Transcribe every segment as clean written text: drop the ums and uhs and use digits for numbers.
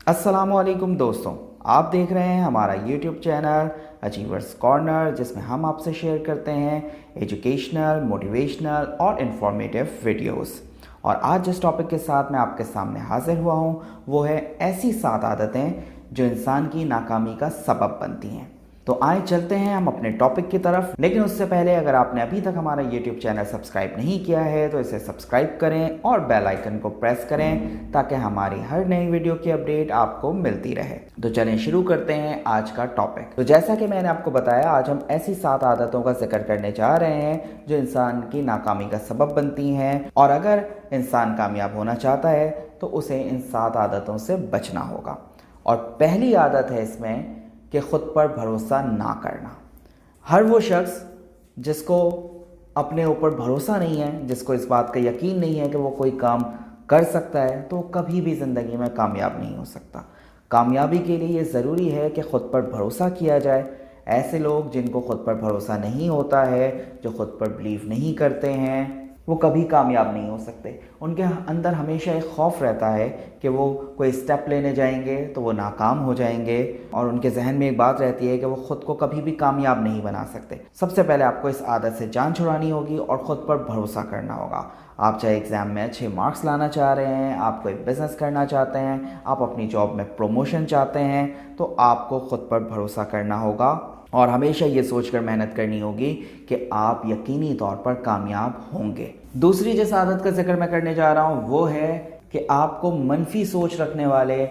अस्सलामुअलैकुम दोस्तों, आप देख रहे हैं हमारा यूट्यूब चैनल अचीवर्स कॉर्नर, जिसमें हम आपसे शेयर करते हैं एजुकेशनल, मोटिवेशनल और इन्फॉर्मेटिव वीडियोस। और आज जिस टॉपिक के साथ मैं आपके सामने हाजिर हुआ हूँ वो है ऐसी 7 आदतें जो इंसान की नाकामी का सबब बनती हैं। तो आए चलते हैं हम अपने टॉपिक की तरफ। लेकिन उससे पहले अगर आपने अभी तक हमारा यूट्यूब चैनल सब्सक्राइब नहीं किया है तो इसे सब्सक्राइब करें और बेल आइकन को प्रेस करें ताकि हमारी हर नई वीडियो की अपडेट आपको मिलती रहे। तो चलें शुरू करते हैं आज का टॉपिक। तो जैसा कि मैंने आपको बताया, आज हम ऐसी 7 आदतों का जिक्र करने जा रहे हैं जो इंसान की नाकामी का सबब बनती हैं, और अगर इंसान कामयाब होना चाहता है तो उसे इन 7 आदतों से बचना होगा। और पहली आदत है इसमें कि ख़ुद पर भरोसा ना करना। हर वो शख्स जिसको अपने ऊपर भरोसा नहीं है, जिसको इस बात का यकीन नहीं है कि वो कोई काम कर सकता है, तो कभी भी ज़िंदगी में कामयाब नहीं हो सकता। कामयाबी के लिए ये ज़रूरी है कि ख़ुद पर भरोसा किया जाए। ऐसे लोग जिनको ख़ुद पर भरोसा नहीं होता है, जो ख़ुद पर बिलीव नहीं करते हैं, वो कभी कामयाब नहीं हो सकते। उनके अंदर हमेशा एक खौफ रहता है कि वो कोई स्टेप लेने जाएंगे तो वो नाकाम हो जाएंगे, और उनके जहन में एक बात रहती है कि वो ख़ुद को कभी भी कामयाब नहीं बना सकते। सबसे पहले आपको इस आदत से जान छुड़ानी होगी और ख़ुद पर भरोसा करना होगा। आप चाहे एग्ज़ाम में अच्छे मार्क्स लाना चाह रहे हैं, आप कोई बिज़नेस करना चाहते हैं, आप अपनी जॉब में प्रमोशन चाहते हैं, तो आपको ख़ुद पर भरोसा करना होगा और हमेशा ये सोचकर मेहनत करनी होगी कि आप यकीनी तौर पर कामयाब होंगे। दूसरी जिस आदत का जिक्र मैं करने जा रहा हूँ वो है कि आपको मनफी सोच रखने वाले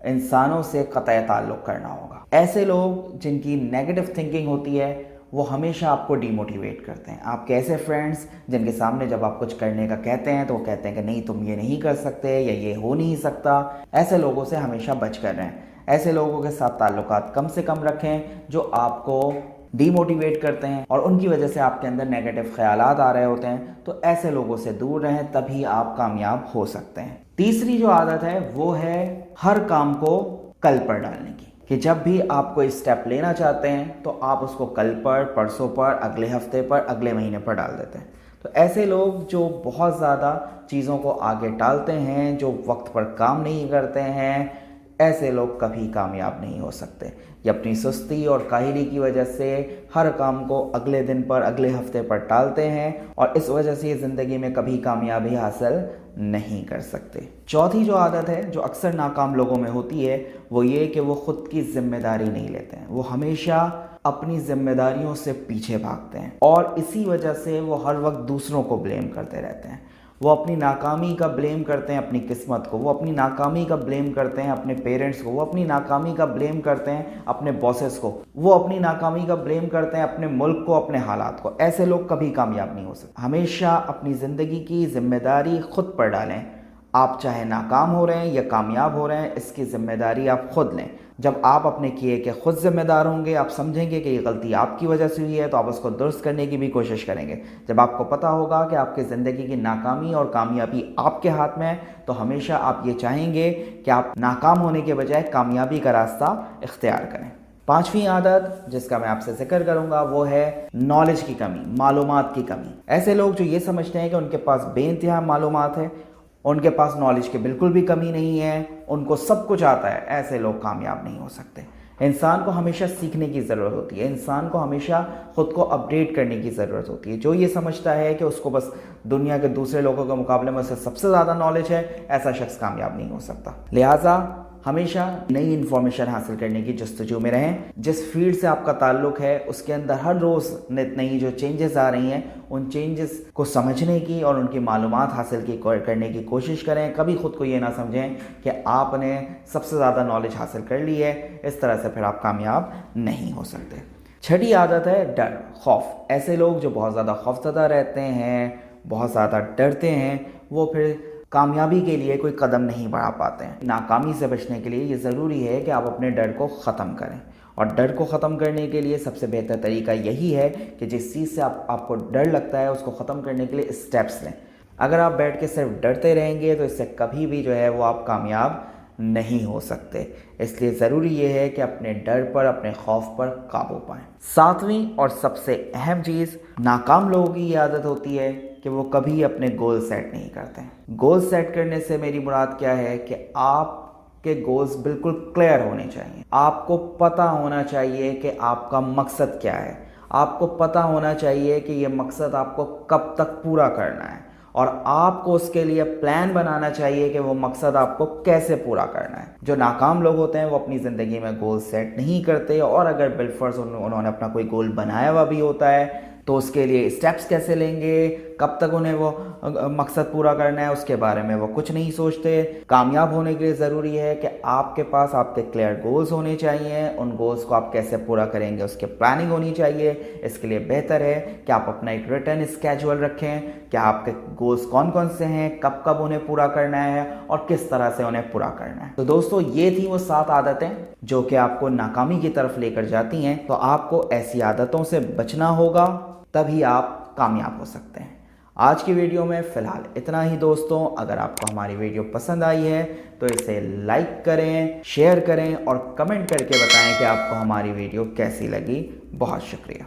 इंसानों से कतई ताल्लुक़ करना होगा। ऐसे लोग जिनकी नेगेटिव थिंकिंग होती है वो हमेशा आपको डिमोटिवेट करते हैं। आपके ऐसे फ्रेंड्स जिनके सामने जब आप कुछ करने का कहते हैं तो वो कहते हैं कि नहीं, तुम ये नहीं कर सकते या ये हो नहीं सकता, ऐसे लोगों से हमेशा बच कर रहें। ऐसे लोगों के साथ ताल्लुकात कम से कम रखें जो आपको डीमोटिवेट करते हैं और उनकी वजह से आपके अंदर नेगेटिव ख्यालात आ रहे होते हैं। तो ऐसे लोगों से दूर रहें, तभी आप कामयाब हो सकते हैं। तीसरी जो आदत है वो है हर काम को कल पर डालने की, कि जब भी आप कोई स्टेप लेना चाहते हैं तो आप उसको कल पर, परसों पर, अगले हफ्ते पर, अगले महीने पर डाल देते हैं। तो ऐसे लोग जो बहुत ज़्यादा चीज़ों को आगे टालते हैं, जो वक्त पर काम नहीं करते हैं, ऐसे लोग कभी कामयाब नहीं हो सकते। ये अपनी सुस्ती और काहली की वजह से हर काम को अगले दिन पर, अगले हफ्ते पर टालते हैं और इस वजह से ये ज़िंदगी में कभी कामयाबी हासिल नहीं कर सकते। चौथी जो आदत है जो अक्सर नाकाम लोगों में होती है वो ये कि वो ख़ुद की जिम्मेदारी नहीं लेते हैं। वो हमेशा अपनी जिम्मेदारियों से पीछे भागते हैं और इसी वजह से वो हर वक्त दूसरों को ब्लेम करते रहते हैं। वो अपनी नाकामी का ब्लेम करते हैं अपनी किस्मत को, वो अपनी नाकामी का ब्लेम करते हैं अपने पेरेंट्स को, वो अपनी नाकामी का ब्लेम करते हैं अपने बॉसेस को, वो अपनी नाकामी का ब्लेम करते हैं अपने मुल्क को, अपने हालात को। ऐसे लोग कभी कामयाब नहीं हो सकते। हमेशा अपनी ज़िंदगी की जिम्मेदारी खुद पर डालें। आप चाहे नाकाम हो रहे हैं या कामयाब हो रहे हैं, इसकी जिम्मेदारी आप खुद लें। जब आप अपने किए के खुद जिम्मेदार होंगे, आप समझेंगे कि ये गलती आपकी वजह से हुई है, तो आप उसको दुरुस्त करने की भी कोशिश करेंगे। जब आपको पता होगा कि आपकी ज़िंदगी की नाकामी और कामयाबी आपके हाथ में है, तो हमेशा आप ये चाहेंगे कि आप नाकाम होने के बजाय कामयाबी का रास्ता इख्तियार करें। पांचवी आदत जिसका मैं आपसे जिक्र करूंगा वो है नॉलेज की कमी, मालूमात की कमी। ऐसे लोग जो ये समझते हैं कि उनके पास बेइंतहा मालूमात है, उनके पास नॉलेज की बिल्कुल भी कमी नहीं है, उनको सब कुछ आता है, ऐसे लोग कामयाब नहीं हो सकते। इंसान को हमेशा सीखने की ज़रूरत होती है, इंसान को हमेशा ख़ुद को अपडेट करने की ज़रूरत होती है। जो ये समझता है कि उसको बस दुनिया के दूसरे लोगों के मुकाबले में उससे सबसे ज़्यादा नॉलेज है, ऐसा शख्स कामयाब नहीं हो सकता। लिहाजा हमेशा नई इन्फॉर्मेशन हासिल करने की जस्तजू में रहें। जिस फील्ड से आपका ताल्लुक़ है उसके अंदर हर रोज़ नई जो चेंजेस आ रही हैं, उन चेंजेस को समझने की और उनकी मालूमात हासिल करने की कोशिश करें। कभी ख़ुद को ये ना समझें कि आपने सबसे ज़्यादा नॉलेज हासिल कर ली है, इस तरह से फिर आप कामयाब नहीं हो सकते। छठी आदत है डर, खौफ। ऐसे लोग जो बहुत ज़्यादा खौफज़दा रहते हैं, बहुत ज़्यादा डरते हैं, वो फिर कामयाबी के लिए कोई कदम नहीं बढ़ा पाते हैं। नाकामी से बचने के लिए ये ज़रूरी है कि आप अपने डर को ख़त्म करें, और डर को ख़त्म करने के लिए सबसे बेहतर तरीका यही है कि जिस चीज़ से आपको डर लगता है उसको ख़त्म करने के लिए स्टेप्स लें। अगर आप बैठ के सिर्फ डरते रहेंगे तो इससे कभी भी जो है वो आप कामयाब नहीं हो सकते। इसलिए ज़रूरी ये है कि अपने डर पर, अपने खौफ पर काबू पाएं। सातवीं और सबसे अहम चीज़, नाकाम लोगों की ये आदत होती है कि वो कभी अपने गोल सेट नहीं करते हैं। गोल सेट करने से मेरी मुराद क्या है कि आप के गोल्स बिल्कुल क्लियर होने चाहिए। आपको पता होना चाहिए कि आपका मकसद क्या है। आपको पता होना चाहिए कि ये मकसद आपको कब तक पूरा करना है, और आपको उसके लिए प्लान बनाना चाहिए कि वो मकसद आपको कैसे पूरा करना है। जो नाकाम लोग होते हैं वो अपनी ज़िंदगी में गोल सेट नहीं करते, और अगर बिलफर्ज उन्होंने अपना कोई गोल बनाया हुआ भी होता है तो उसके लिए स्टेप्स कैसे लेंगे, कब तक उन्हें वो मकसद पूरा करना है, उसके बारे में वो कुछ नहीं सोचते। कामयाब होने के लिए ज़रूरी है कि आपके पास आपके क्लियर गोल्स होने चाहिए। उन गोल्स को आप कैसे पूरा करेंगे उसकी प्लानिंग होनी चाहिए। इसके लिए बेहतर है कि आप अपना एक रिटर्न स्केड्यूल रखें कि आपके गोल्स कौन कौन से हैं, कब कब उन्हें पूरा करना है और किस तरह से उन्हें पूरा करना है। तो दोस्तों, ये थी वो 7 आदतें जो कि आपको नाकामी की तरफ लेकर जाती हैं। तो आपको ऐसी आदतों से बचना होगा, तभी आप कामयाब हो सकते हैं। आज की वीडियो में फ़िलहाल इतना ही दोस्तों। अगर आपको हमारी वीडियो पसंद आई है तो इसे लाइक करें, शेयर करें और कमेंट करके बताएं कि आपको हमारी वीडियो कैसी लगी। बहुत शुक्रिया।